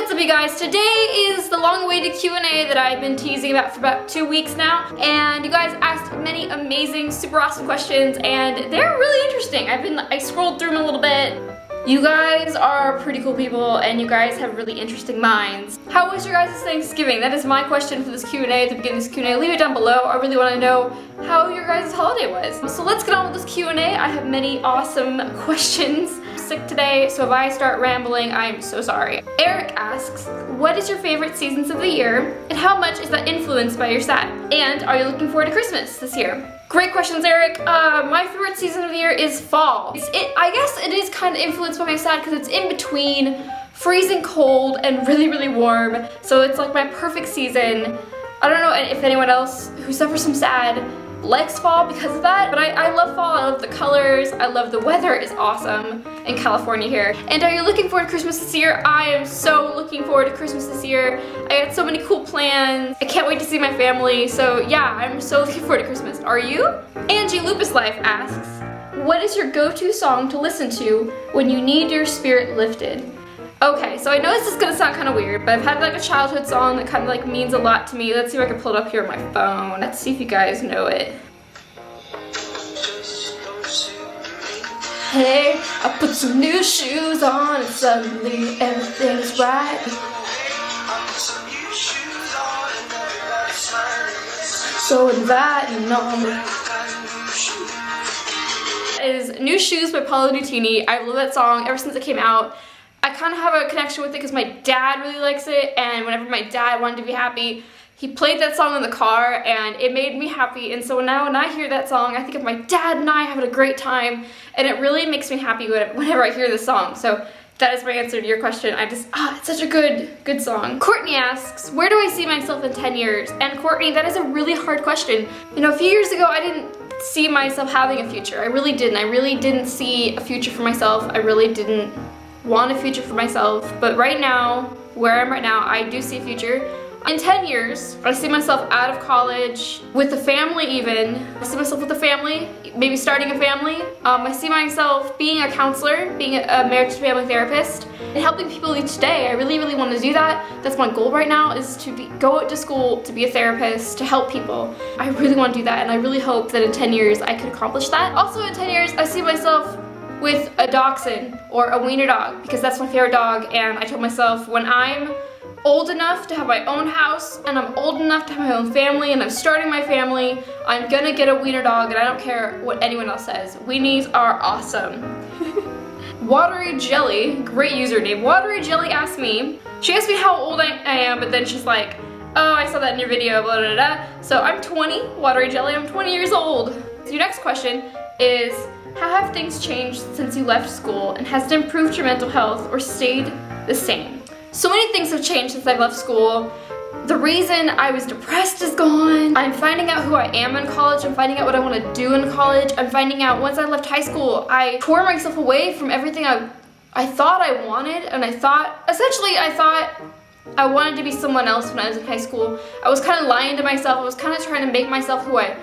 What's up, you guys? Today is the long-awaited Q&A that I've been teasing about for about 2 weeks now, and you guys asked many amazing, super awesome questions, and they're really interesting. I scrolled through them a little bit. You guys are pretty cool people, and you guys have really interesting minds. How was your guys' Thanksgiving? That is my question for this Q&A at the beginning of this Q&A. Leave it down below. I really want to know how your guys' holiday was. So let's get on with this Q&A. I have many awesome questions. I'm sick today, so if I start rambling, I'm so sorry. Eric asks, what is your favorite seasons of the year, and how much is that influenced by your sad? And are you looking forward to Christmas this year? Great questions, Eric. My favorite season of the year is fall. I guess it is kind of influenced by my sad because it's in between freezing cold and really, really warm. So it's like my perfect season. I don't know if anyone else who suffers from sad likes fall because of that, but I love fall. I love the colors. I love the weather is awesome in California here. And are you looking forward to Christmas this year? I am so looking forward to Christmas this year. I got so many cool plans. I can't wait to see my family. So yeah, I'm so looking forward to Christmas. Are you? Angie Lupus Life asks, what is your go-to song to listen to when you need your spirit lifted? Okay, so I know this is gonna sound kind of weird, but I've had like a childhood song that kind of like means a lot to me. Let's see if I can pull it up here on my phone. Let's see if you guys know it. Hey, I put some new shoes on and suddenly everything's right. So inviting on me. It is New Shoes by Paolo Nutini. I love that song ever since it came out. I kind of have a connection with it because my dad really likes it, and whenever my dad wanted to be happy, he played that song in the car and it made me happy. And so now when I hear that song, I think of my dad and I having a great time, and it really makes me happy whenever I hear this song. So that is my answer to your question. It's such a good song. Courtney asks, where do I see myself in 10 years? And Courtney, that is a really hard question. You know, a few years ago, I didn't see myself having a future. I really didn't. I really didn't see a future for myself. I really didn't want a future for myself. But right now, where I am right now, I do see a future. In 10 years, I see myself out of college, with a family even. I see myself with a family, maybe starting a family. I see myself being a counselor, being a marriage and family therapist, and helping people each day. I really, really want to do that. That's my goal right now, is to go to school, to be a therapist, to help people. I really want to do that, and I really hope that in 10 years I could accomplish that. Also in 10 years, I see myself with a dachshund or a wiener dog, because that's my favorite dog, and I told myself when I'm old enough to have my own house and I'm old enough to have my own family and I'm starting my family, I'm gonna get a wiener dog, and I don't care what anyone else says. Weenies are awesome. Watery Jelly, great username. Watery Jelly asked me, she asked me how old I am, but then she's like, oh, I saw that in your video, blah, blah, blah. So I'm 20, Watery Jelly, I'm 20 years old. So your next question is, how have things changed since you left school, and has it improved your mental health or stayed the same? So many things have changed since I left school. The reason I was depressed is gone. I'm finding out who I am in college. I'm finding out what I want to do in college. I'm finding out once I left high school, I tore myself away from everything I thought I wanted, and I thought I wanted to be someone else when I was in high school. I was kind of lying to myself. I was kind of trying to make myself who I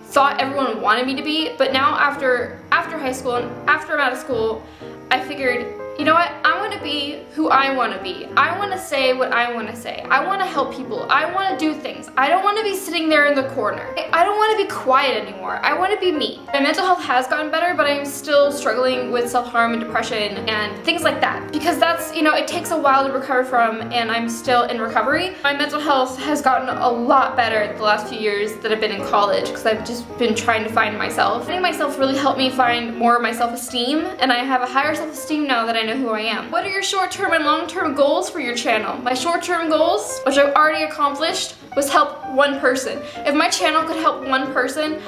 thought everyone wanted me to be. But now after high school and after I'm out of school, I figured, you know what, I want to be who I want to be. I want to say what I want to say. I want to help people. I want to do things. I don't want to be sitting there in the corner. I don't want to be quiet anymore. I want to be me. My mental health has gotten better, but I'm still struggling with self-harm and depression and things like that. Because that's, you know, it takes a while to recover from, and I'm still in recovery. My mental health has gotten a lot better the last few years that I've been in college, because I've just been trying to find myself. Finding myself really helped me find more of my self-esteem, and I have a higher self-esteem now that I know who I am. What are your short-term and long-term goals for your channel? My short-term goals, which I've already accomplished, was help one person. If my channel could help one person,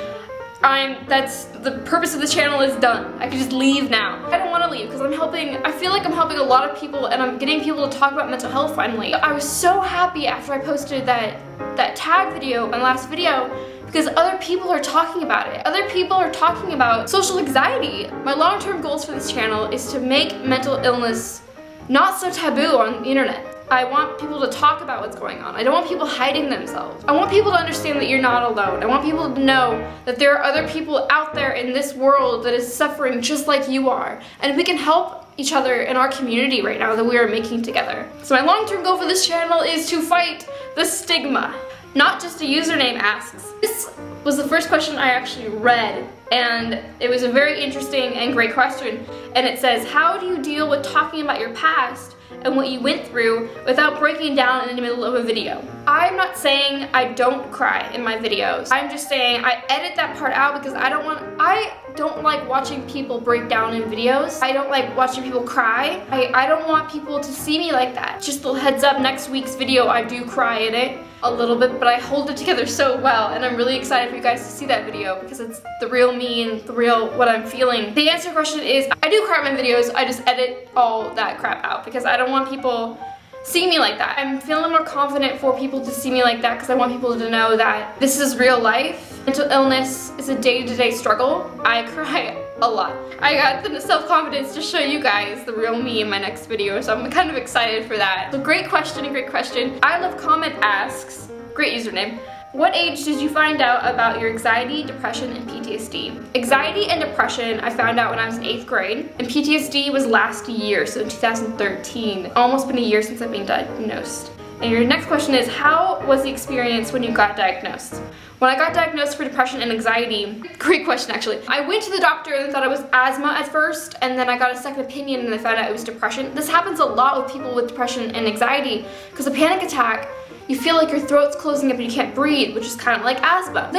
that's the purpose of the channel is done. I could just leave now. I don't want to leave because I feel like I'm helping a lot of people, and I'm getting people to talk about mental health finally. I was so happy after I posted that tag video, my last video, because other people are talking about it. Other people are talking about social anxiety. My long-term goals for this channel is to make mental illness not so taboo on the internet. I want people to talk about what's going on. I don't want people hiding themselves. I want people to understand that you're not alone. I want people to know that there are other people out there in this world that is suffering just like you are. And we can help each other in our community right now that we are making together. So my long-term goal for this channel is to fight the stigma. Not just a username asks. This was the first question I actually read, and it was a very interesting and great question. And it says, how do you deal with talking about your past and what you went through without breaking down in the middle of a video? I'm not saying I don't cry in my videos. I'm just saying I edit that part out because I don't like watching people break down in videos. I don't like watching people cry. I don't want people to see me like that. Just a heads up, next week's video I do cry in it a little bit, but I hold it together so well, and I'm really excited for you guys to see that video because it's the real me and the real what I'm feeling. The answer to your question is, I do cry in my videos, I just edit all that crap out because I don't want people seeing me like that. I'm feeling more confident for people to see me like that because I want people to know that this is real life. Mental illness is a day-to-day struggle. I cry a lot. I got the self-confidence to show you guys the real me in my next video, so I'm kind of excited for that. So great question. I Love Comment asks, great username, what age did you find out about your anxiety, depression, and PTSD? Anxiety and depression I found out when I was in 8th grade, and PTSD was last year, so in 2013. Almost been a year since I've been diagnosed. And your next question is, how was the experience when you got diagnosed? When I got diagnosed for depression and anxiety, great question actually. I went to the doctor and thought it was asthma at first, and then I got a second opinion and I found out it was depression. This happens a lot with people with depression and anxiety, because a panic attack, you feel like your throat's closing up and you can't breathe, which is kind of like asthma.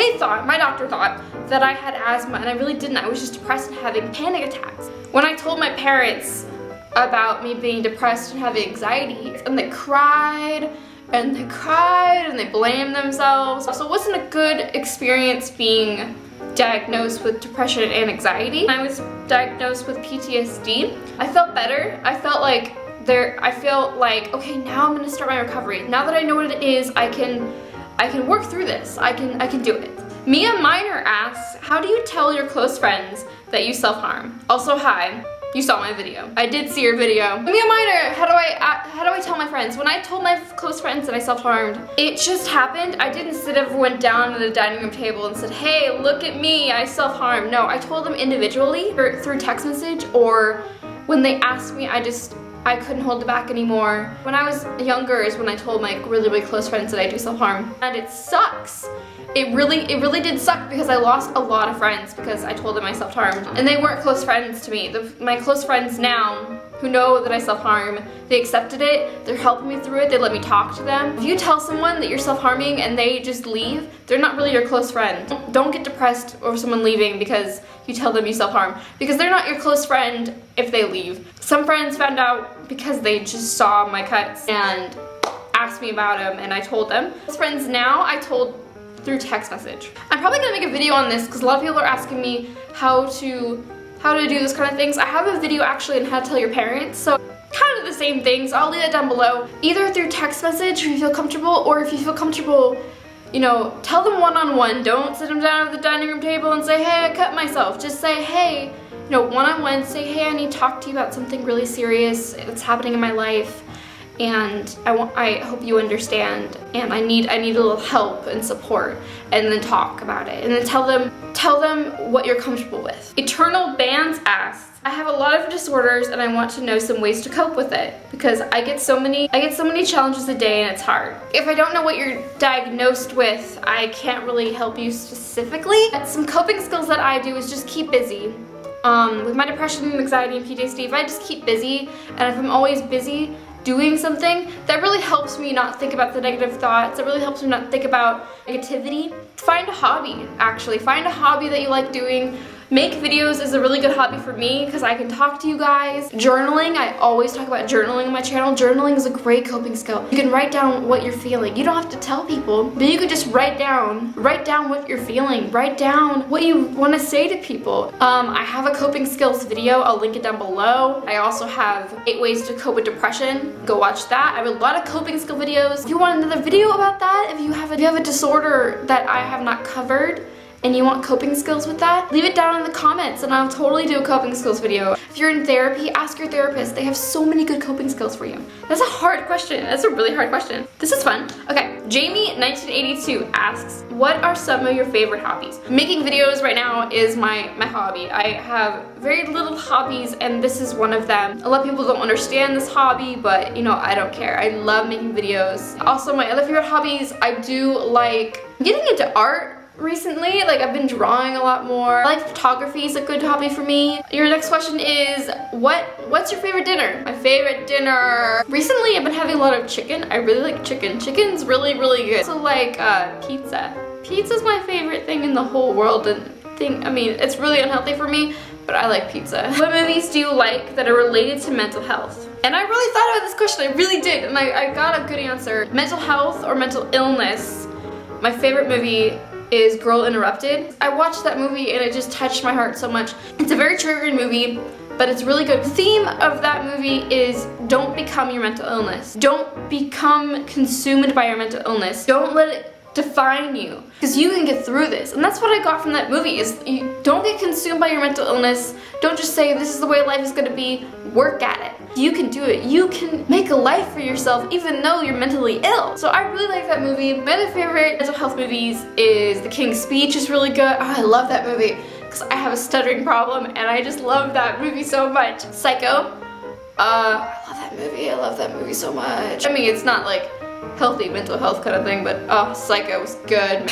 My doctor thought that I had asthma, and I really didn't. I was just depressed and having panic attacks. When I told my parents about me being depressed and having anxiety, and they cried, and they blamed themselves. So it wasn't a good experience being diagnosed with depression and anxiety. When I was diagnosed with PTSD, I felt better. I felt like, okay, now I'm gonna start my recovery. Now that I know what it is, I can work through this. I can do it. Mia Minor asks, how do you tell your close friends that you self-harm? Also, hi. You saw my video. I did see your video. Mia Minor, how do I tell my friends? When I told my close friends that I self-harmed, it just happened. I didn't sit everyone down at a dining room table and said, hey, look at me, I self-harmed. No, I told them individually or through text message, or when they asked me, I couldn't hold it back anymore. When I was younger is when I told my really, really close friends that I do self-harm. And it sucks. It really did suck because I lost a lot of friends because I told them I self-harmed. And they weren't close friends to me. My close friends now, who know that I self-harm, they accepted it, they're helping me through it, they let me talk to them. If you tell someone that you're self-harming and they just leave, they're not really your close friend. Don't get depressed over someone leaving because you tell them you self-harm, because they're not your close friend if they leave. Some friends found out because they just saw my cuts and asked me about them, and I told them. Close friends now, I told through text message. I'm probably gonna make a video on this because a lot of people are asking me how to do this kind of things. I have a video actually on how to tell your parents, so kind of the same thing, so I'll leave it down below. Either through text message if you feel comfortable, or if you feel comfortable, you know, tell them one-on-one. Don't sit them down at the dining room table and say, hey, I cut myself. Just say, hey, you know, one-on-one, say, hey, I need to talk to you about something really serious that's happening in my life, and I hope you understand, and I need a little help and support, and then talk about it, and then tell them what you're comfortable with. Eternal Bands asks, I have a lot of disorders and I want to know some ways to cope with it because I get so many challenges a day and it's hard. If I don't know what you're diagnosed with, I can't really help you specifically. Some coping skills that I do is just keep busy. With my depression, anxiety, and PTSD, if I just keep busy, and if I'm always busy doing something, that really helps me not think about the negative thoughts. It really helps me not think about negativity. Find a hobby, actually. Find a hobby that you like doing. Make videos is a really good hobby for me because I can talk to you guys. Journaling, I always talk about journaling on my channel. Journaling is a great coping skill. You can write down what you're feeling. You don't have to tell people, but you can just write down what you're feeling. Write down what you want to say to people. I have a coping skills video. I'll link it down below. I also have 8 ways to cope with depression. Go watch that. I have a lot of coping skill videos. If you want another video about that, if you have a disorder that I have not covered, and you want coping skills with that, leave it down in the comments and I'll totally do a coping skills video. If you're in therapy, ask your therapist. They have so many good coping skills for you. That's a hard question. That's a really hard question. This is fun. Okay, Jamie 1982 asks, what are some of your favorite hobbies? Making videos right now is my hobby. I have very little hobbies and this is one of them. A lot of people don't understand this hobby, but you know, I don't care. I love making videos. Also, my other favorite hobbies, I do like getting into art recently. Like, I've been drawing a lot more. I like photography is a good hobby for me. Your next question is, what's your favorite dinner? My favorite dinner. Recently, I've been having a lot of chicken. I really like chicken. Chicken's really, really good. So like pizza. Pizza's my favorite thing in the whole world, and I mean, it's really unhealthy for me, but I like pizza. What movies do you like that are related to mental health? And I really thought about this question, I really did, and I got a good answer. Mental health or mental illness. My favorite movie is Girl Interrupted. I watched that movie and it just touched my heart so much. It's a very triggering movie, but it's really good. The theme of that movie is don't become your mental illness. Don't become consumed by your mental illness. Don't let it define you, because you can get through this. And that's what I got from that movie, is you don't get consumed by your mental illness. Don't just say this is the way life is going to be. Work at it. You can do it. You can make a life for yourself even though you're mentally ill. So I really like that movie. My other favorite mental health movies is The King's Speech is really good. Oh, I love that movie because I have a stuttering problem and I just love that movie so much. Psycho. I love that movie. I love that movie so much. I mean, it's not like healthy mental health kind of thing, but oh, Psycho was good.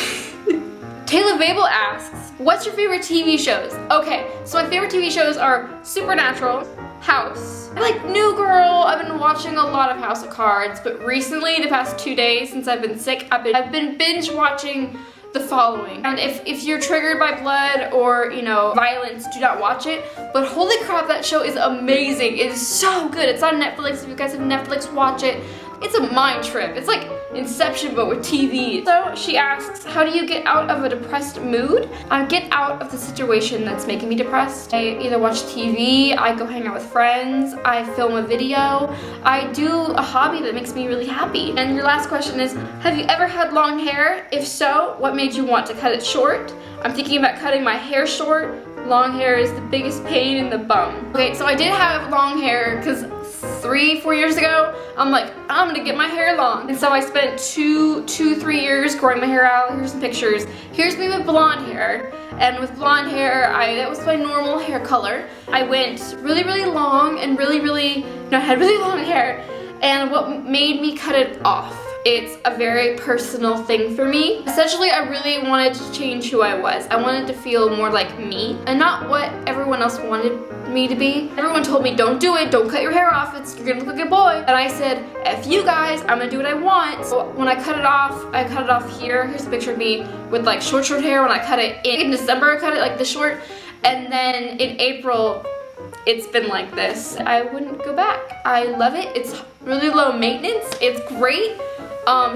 Taylor Babel asks, what's your favorite TV shows? Okay, so my favorite TV shows are Supernatural, House. I like New Girl. I've been watching a lot of House of Cards, but recently, the past 2 days since I've been sick, I've been binge watching The Following. And if you're triggered by blood or, you know, violence, do not watch it. But holy crap, that show is amazing. It is so good. It's on Netflix. If you guys have Netflix, watch it. It's a mind trip. It's like Inception, but with TV. So she asks, how do you get out of a depressed mood? I get out of the situation that's making me depressed. I either watch TV, I go hang out with friends, I film a video, I do a hobby that makes me really happy. And your last question is, have you ever had long hair? If so, what made you want to cut it short? I'm thinking about cutting my hair short. Long hair is the biggest pain in the bum. Okay, so I did have long hair because 3-4 years ago, I'm like, I'm gonna get my hair long. And so I spent 3 years growing my hair out. Here's some pictures. Here's me with blonde hair. And with blonde hair, that was my normal hair color. I went really, really long and I had really long hair. And what made me cut it off? It's a very personal thing for me. Essentially, I really wanted to change who I was. I wanted to feel more like me and not what everyone else wanted me to be. Everyone told me, don't do it, don't cut your hair off, you're gonna look like a boy. And I said, F you guys, I'm gonna do what I want. So when I cut it off here. Here's a picture of me with like short hair. When I cut it in December, I cut it like this short. And then in April, it's been like this. I wouldn't go back. I love it. It's really low maintenance. It's great.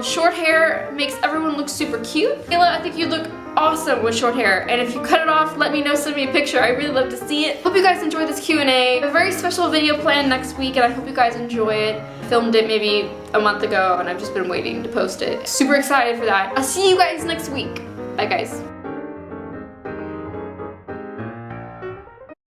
Short hair makes everyone look super cute. Kayla, I think you look awesome with short hair. And if you cut it off, let me know, send me a picture. I really love to see it. Hope you guys enjoyed this Q&A. I have a very special video planned next week and I hope you guys enjoy it. Filmed it maybe a month ago and I've just been waiting to post it. Super excited for that. I'll see you guys next week. Bye guys.